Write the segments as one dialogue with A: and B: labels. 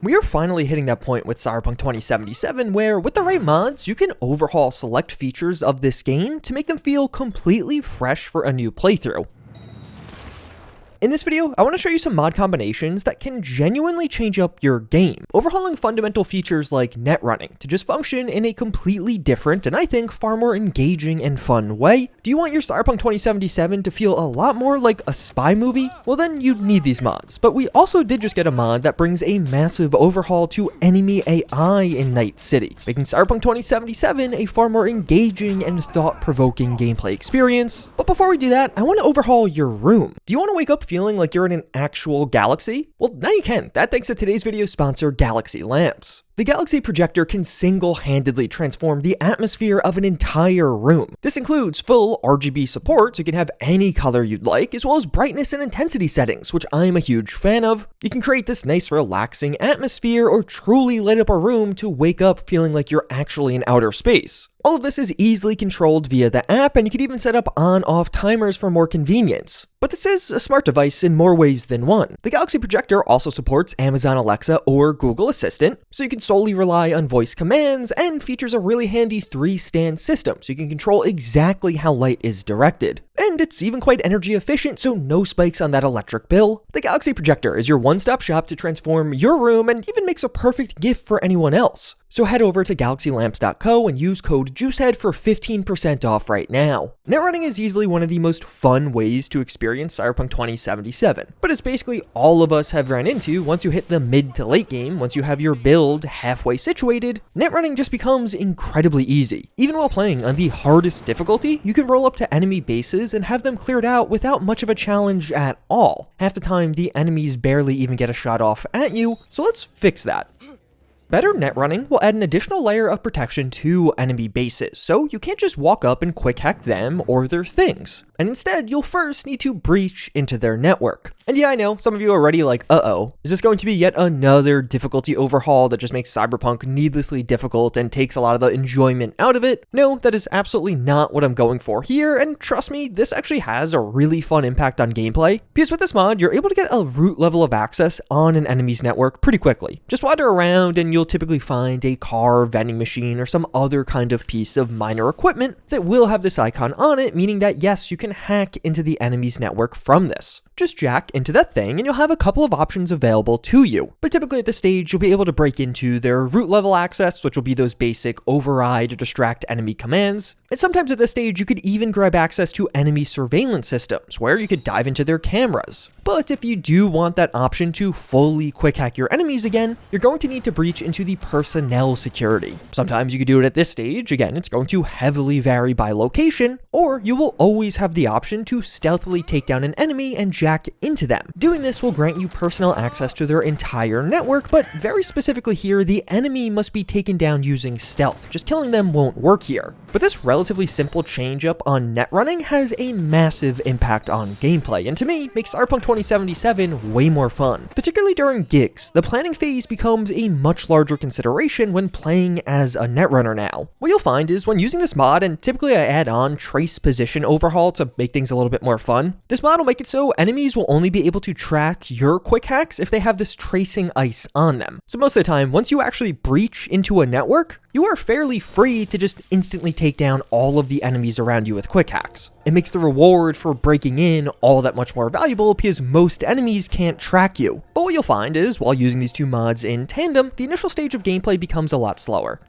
A: We are finally hitting that point with Cyberpunk 2077 where, with the right mods, you can overhaul select features of this game to make them feel completely fresh for a new playthrough. In this video, I want to show you some mod combinations that can genuinely change up your game, overhauling fundamental features like netrunning to just function in a completely different and I think far more engaging and fun way. Do you want your Cyberpunk 2077 to feel a lot more like a spy movie? Well then you'd need these mods, but we also did just get a mod that brings a massive overhaul to enemy AI in Night City, making Cyberpunk 2077 a far more engaging and thought-provoking gameplay experience. But before we do that, I want to overhaul your room. Do you want to wake up feeling like you're in an actual galaxy? Well, now you can. That thanks to today's video sponsor, Galaxy Lamps. The Galaxy projector can single-handedly transform the atmosphere of an entire room. This includes full RGB support, so you can have any color you'd like, as well as brightness and intensity settings, which I'm a huge fan of. You can create this nice relaxing atmosphere or truly light up a room to wake up feeling like you're actually in outer space. All of this is easily controlled via the app, and you can even set up on-off timers for more convenience. But this is a smart device in more ways than one. The Galaxy projector also supports Amazon Alexa or Google Assistant, so you can solely rely on voice commands, and features a really handy 3-stand system, so you can control exactly how light is directed. And it's even quite energy efficient, so no spikes on that electric bill. The Galaxy projector is your one-stop shop to transform your room and even makes a perfect gift for anyone else. So head over to galaxylamps.co and use code JuiceHead for 15% off right now. Netrunning is easily one of the most fun ways to experience Cyberpunk 2077, but it's basically all of us have ran into once you hit the mid to late game. Once you have your build halfway situated, netrunning just becomes incredibly easy. Even while playing on the hardest difficulty, you can roll up to enemy bases and have them cleared out without much of a challenge at all. Half the time, the enemies barely even get a shot off at you, so let's fix that. Better netrunning will add an additional layer of protection to enemy bases, so you can't just walk up and quick hack them or their things. And instead, you'll first need to breach into their network. And yeah, I know, some of you are already like, uh-oh, is this going to be yet another difficulty overhaul that just makes Cyberpunk needlessly difficult and takes a lot of the enjoyment out of it? No, that is absolutely not what I'm going for here, and trust me, this actually has a really fun impact on gameplay. Because with this mod, you're able to get a root level of access on an enemy's network pretty quickly. Just wander around and you'll typically find a car, vending machine, or some other kind of piece of minor equipment that will have this icon on it, meaning that yes, you can hack into the enemy's network from this. Just jack into that thing and you'll have a couple of options available to you. But typically at this stage, you'll be able to break into their root level access, which will be those basic override or distract enemy commands. And sometimes at this stage, you could even grab access to enemy surveillance systems, where you could dive into their cameras. But if you do want that option to fully quick hack your enemies again, you're going to need to breach into the personnel security. Sometimes you could do it at this stage, again, it's going to heavily vary by location, or you will always have the option to stealthily take down an enemy and jack into them. Doing this will grant you personal access to their entire network, but very specifically here, the enemy must be taken down using stealth. Just killing them won't work here. But this relatively simple change up on netrunning has a massive impact on gameplay, and to me, makes Cyberpunk 2077 way more fun. Particularly during gigs, the planning phase becomes a much larger consideration when playing as a netrunner now. What you'll find is when using this mod, and typically I add on trace position overhaul to make things a little bit more fun, this mod will make it so enemies will only be able to track your quick hacks if they have this tracing ice on them. So most of the time, once you actually breach into a network, you are fairly free to just instantly take down all of the enemies around you with quick hacks. It makes the reward for breaking in all that much more valuable because most enemies can't track you. But what you'll find is, while using these two mods in tandem, the initial stage of gameplay becomes a lot slower.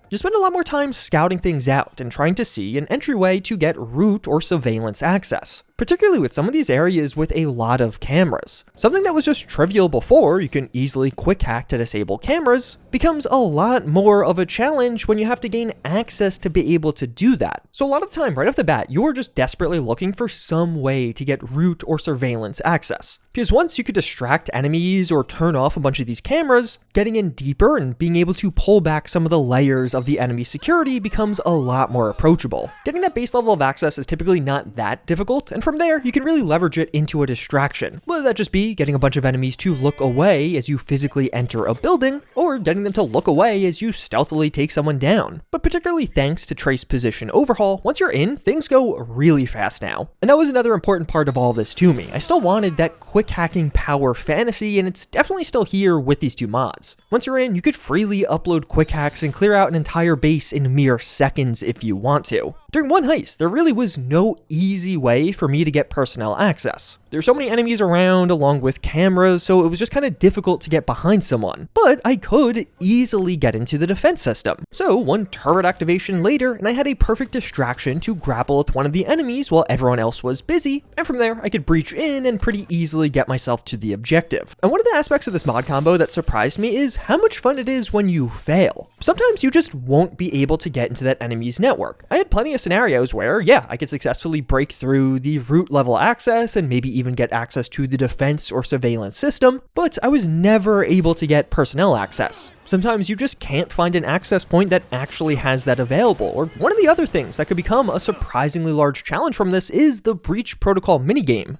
A: You spend a lot more time scouting things out and trying to see an entryway to get root or surveillance access, particularly with some of these areas with a lot of cameras. Something that was just trivial before, you can easily quick hack to disable cameras, becomes a lot more of a challenge when you have to gain access to be able to do that. So a lot of the time, right off the bat, you're just desperately looking for some way to get root or surveillance access. Because once you could distract enemies or turn off a bunch of these cameras, getting in deeper and being able to pull back some of the layers of the enemy security becomes a lot more approachable. Getting that base level of access is typically not that difficult, and for from there, you can really leverage it into a distraction, whether that just be getting a bunch of enemies to look away as you physically enter a building, or getting them to look away as you stealthily take someone down. But particularly thanks to Trace Position Overhaul, once you're in, things go really fast now. And that was another important part of all of this to me. I still wanted that quick hacking power fantasy, and it's definitely still here with these two mods. Once you're in, you could freely upload quick hacks and clear out an entire base in mere seconds if you want to. During one heist, there really was no easy way for me to get personnel access. There's so many enemies around along with cameras, so it was just kind of difficult to get behind someone. But I could easily get into the defense system. So one turret activation later, and I had a perfect distraction to grapple with one of the enemies while everyone else was busy, and from there I could breach in and pretty easily get myself to the objective. And one of the aspects of this mod combo that surprised me is how much fun it is when you fail. Sometimes you just won't be able to get into that enemy's network. I had plenty of scenarios where, yeah, I could successfully break through the root level access and maybe even get access to the defense or surveillance system, but I was never able to get personnel access. Sometimes you just can't find an access point that actually has that available, or one of the other things that could become a surprisingly large challenge from this is the breach protocol minigame.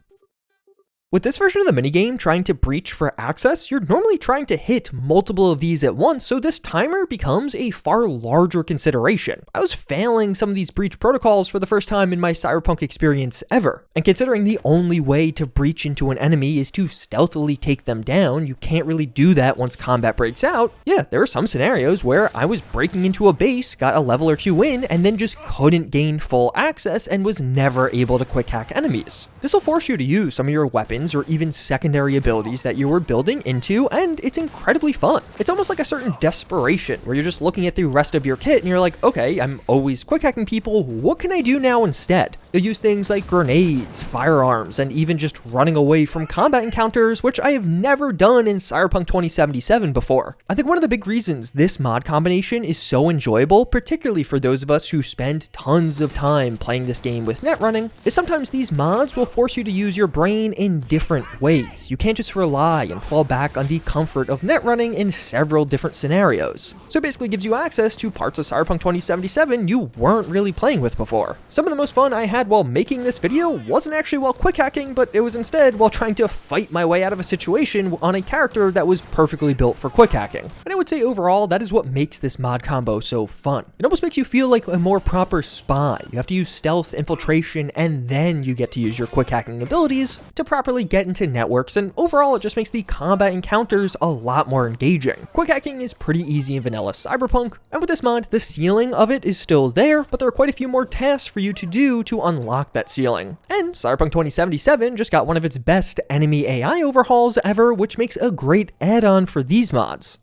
A: With this version of the minigame trying to breach for access, you're normally trying to hit multiple of these at once, so this timer becomes a far larger consideration. I was failing some of these breach protocols for the first time in my Cyberpunk experience ever, and considering the only way to breach into an enemy is to stealthily take them down, you can't really do that once combat breaks out. Yeah, there were some scenarios where I was breaking into a base, got a level or two in, and then just couldn't gain full access and was never able to quick hack enemies. This will force you to use some of your weapons or even secondary abilities that you were building into, and it's incredibly fun. It's almost like a certain desperation where you're just looking at the rest of your kit and you're like, okay, I'm always quick hacking people, what can I do now instead? You'll use things like grenades, firearms, and even just running away from combat encounters, which I have never done in Cyberpunk 2077 before. I think one of the big reasons this mod combination is so enjoyable, particularly for those of us who spend tons of time playing this game with netrunning, is sometimes these mods will force you to use your brain in different ways. You can't just rely and fall back on the comfort of netrunning in several different scenarios. So it basically gives you access to parts of Cyberpunk 2077 you weren't really playing with before. Some of the most fun I had while making this video wasn't actually while quick hacking, but it was instead while trying to fight my way out of a situation on a character that was perfectly built for quick hacking. And I would say overall, that is what makes this mod combo so fun. It almost makes you feel like a more proper spy. You have to use stealth, infiltration, and then you get to use your quick hacking abilities to properly get into networks, and overall it just makes the combat encounters a lot more engaging. Quick hacking is pretty easy in vanilla Cyberpunk, and with this mod, the ceiling of it is still there, but there are quite a few more tasks for you to do to unlock that ceiling. And Cyberpunk 2077 just got one of its best enemy AI overhauls ever, which makes a great add-on for these mods.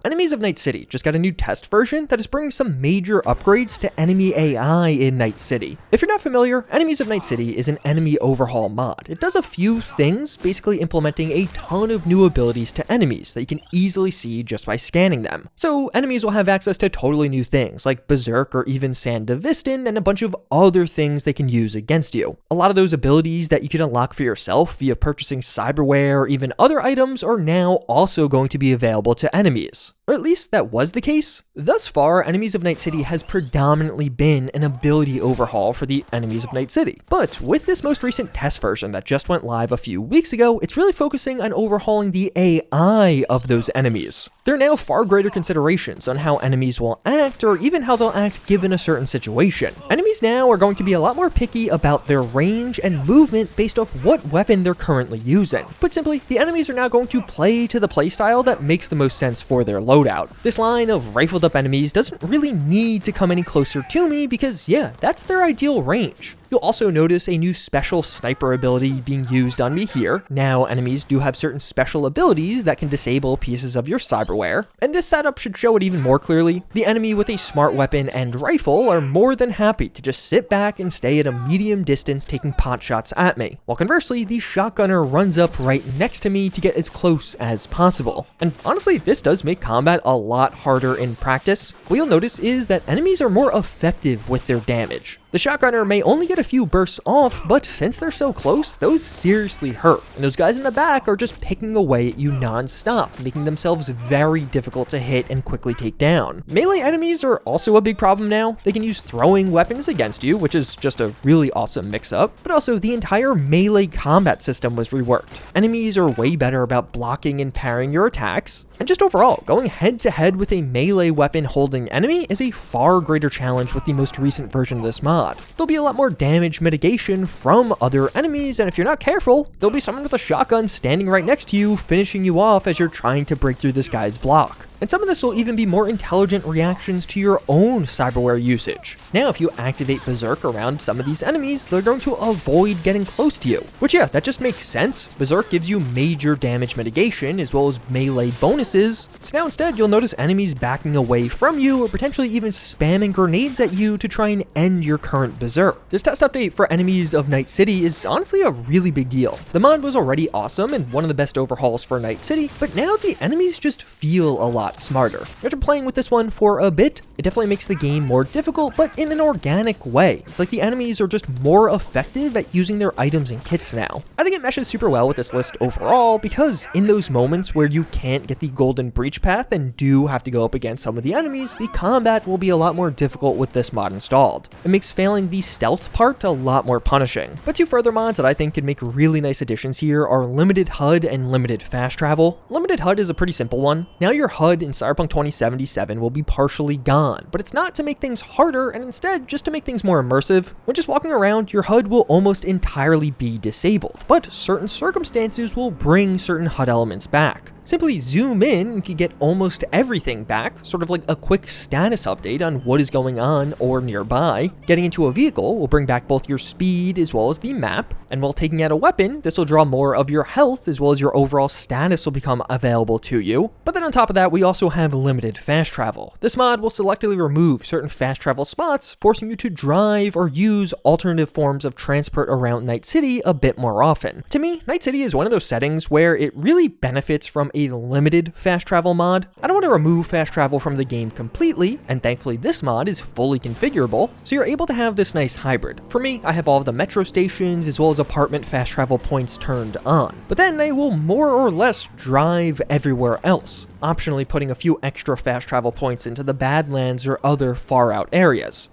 A: Enemies of Night City just got a new test version that is bringing some major upgrades to enemy AI in Night City. If you're not familiar, Enemies of Night City is an enemy overhaul mod. It does a few things, basically implementing a ton of new abilities to enemies that you can easily see just by scanning them. So enemies will have access to totally new things like Berserk or even Sandevistan and a bunch of other things they can use against you. A lot of those abilities that you can unlock for yourself via purchasing cyberware or even other items are now also going to be available to enemies. Or at least that was the case. Thus far, Enemies of Night City has predominantly been an ability overhaul for the Enemies of Night City. But with this most recent test version that just went live a few weeks ago, it's really focusing on overhauling the AI of those enemies. There are now far greater considerations on how enemies will act or even how they'll act given a certain situation. Enemies now are going to be a lot more picky about their range and movement based off what weapon they're currently using. Put simply, the enemies are now going to play to the playstyle that makes the most sense for their loadout. This line of rifled up enemies doesn't really need to come any closer to me because yeah, that's their ideal range. You'll also notice a new special sniper ability being used on me here. Now, enemies do have certain special abilities that can disable pieces of your cyberware, and this setup should show it even more clearly. The enemy with a smart weapon and rifle are more than happy to just sit back and stay at a medium distance taking pot shots at me, while conversely, the shotgunner runs up right next to me to get as close as possible. And honestly, this does make combat a lot harder in practice. What you'll notice is that enemies are more effective with their damage. The shotgunner may only get a few bursts off, but since they're so close, those seriously hurt, and those guys in the back are just picking away at you non-stop, making themselves very difficult to hit and quickly take down. Melee enemies are also a big problem now. They can use throwing weapons against you, which is just a really awesome mix-up, but also the entire melee combat system was reworked. Enemies are way better about blocking and parrying your attacks, and just overall, going head-to-head with a melee weapon holding enemy is a far greater challenge with the most recent version of this mod. There'll be a lot more damage mitigation from other enemies, and if you're not careful, there'll be someone with a shotgun standing right next to you, finishing you off as you're trying to break through this guy's block. And some of this will even be more intelligent reactions to your own cyberware usage. Now, if you activate Berserk around some of these enemies, they're going to avoid getting close to you. Which, yeah, that just makes sense. Berserk gives you major damage mitigation as well as melee bonuses. So now instead, you'll notice enemies backing away from you or potentially even spamming grenades at you to try and end your current Berserk. This test update for enemies of Night City is honestly a really big deal. The mod was already awesome and one of the best overhauls for Night City, but now the enemies just feel a lot smarter. After playing with this one for a bit, it definitely makes the game more difficult, but in an organic way. It's like the enemies are just more effective at using their items and kits now. I think it meshes super well with this list overall, because in those moments where you can't get the golden breach path and do have to go up against some of the enemies, the combat will be a lot more difficult with this mod installed. It makes failing the stealth part a lot more punishing. But two further mods that I think could make really nice additions here are limited HUD and limited fast travel. Limited HUD is a pretty simple one. Now your HUD in Cyberpunk 2077 will be partially gone, but it's not to make things harder and instead just to make things more immersive. When just walking around, your HUD will almost entirely be disabled, but certain circumstances will bring certain HUD elements back. Simply zoom in and you get almost everything back, sort of like a quick status update on what is going on or nearby. Getting into a vehicle will bring back both your speed as well as the map, and while taking out a weapon, this will draw more of your health as well as your overall status will become available to you. But then on top of that, we also have limited fast travel. This mod will selectively remove certain fast travel spots, forcing you to drive or use alternative forms of transport around Night City a bit more often. To me, Night City is one of those settings where it really benefits from a limited fast travel mod. I don't want to remove fast travel from the game completely, and thankfully this mod is fully configurable, so you're able to have this nice hybrid. For me, I have all of the metro stations as well as apartment fast travel points turned on, but then I will more or less drive everywhere else, optionally putting a few extra fast travel points into the Badlands or other far out areas.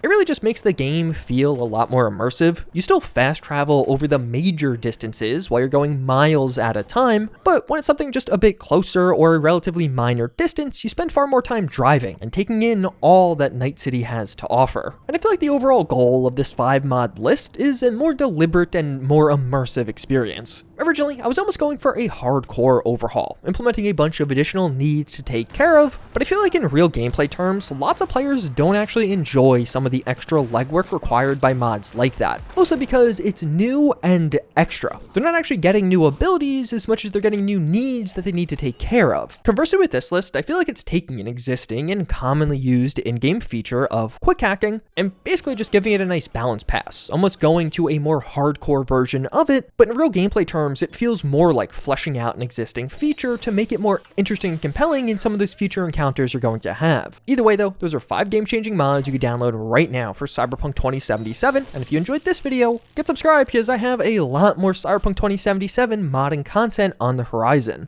A: It really just makes the game feel a lot more immersive. You still fast travel over the major distances while you're going miles at a time, but when it's something just a bit closer or a relatively minor distance, you spend far more time driving and taking in all that Night City has to offer. And I feel like the overall goal of this 5-mod list is a more deliberate and more immersive experience. Originally, I was almost going for a hardcore overhaul, implementing a bunch of additional needs to take care of, but I feel like in real gameplay terms, lots of players don't actually enjoy some of the extra legwork required by mods like that, mostly because it's new and extra. They're not actually getting new abilities as much as they're getting new needs that they need to take care of. Conversely with this list, I feel like it's taking an existing and commonly used in-game feature of quick hacking and basically just giving it a nice balance pass, almost going to a more hardcore version of it, but in real gameplay terms, it feels more like fleshing out an existing feature to make it more interesting and compelling in some of those future encounters you're going to have. Either way though, those are 5 game-changing mods you can download right now for Cyberpunk 2077, and if you enjoyed this video, get subscribed because I have a lot more Cyberpunk 2077 modding content on the horizon.